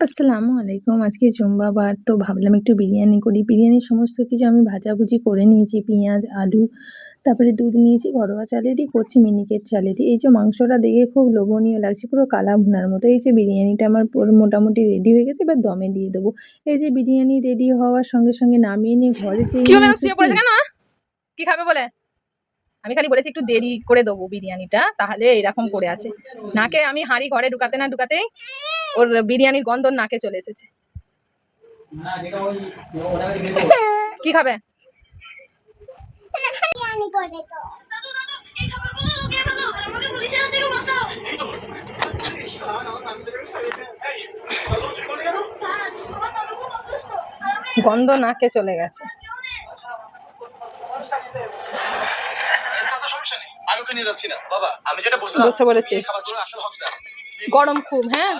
আসসালামু আলাইকুম। আজকে জুম্মাবার তো ভাবলাম একটু বিরিয়ানি করি। বিরিয়ানির সমস্ত কিছু আমি ভাজাভুজি করে নিয়েছি। পেঁয়াজ, আলু, তারপরে দুধ নিয়েছি, ঘরোয়া চালেরই করছি, মিনিকেট চালেরই। এই যে মাংসটা দেখে খুব লোভনীয় লাগছে, পুরো কালা ভুনার মতো। এই যে বিরিয়ানিটা আমার পুরো মোটামুটি রেডি হয়ে গেছে, এবার দমে দিয়ে দেবো। এই যে বিরিয়ানি রেডি হওয়ার সঙ্গে সঙ্গে নামিয়ে নিয়ে ঘরে যেই কি হলো, নিয়ে শুয়ে এসেছি। পড়েছে কেন? কি খাবে বলে? আমি খালি বলেছি একটু দেরি করে দেবো বিরিয়ানিটা, তাহলে এরকম করে আছে। নাকে আমি হাঁড়ি ঘরে ঢুকাতে না ঢুকাতেই ওর বিরিয়ানির গন্ধ নাকে চলে এসেছে। কি খাবে? গন্ধ নাকে চলে গেছে। বসে পড়েছে, গরম খুব। হ্যাঁ,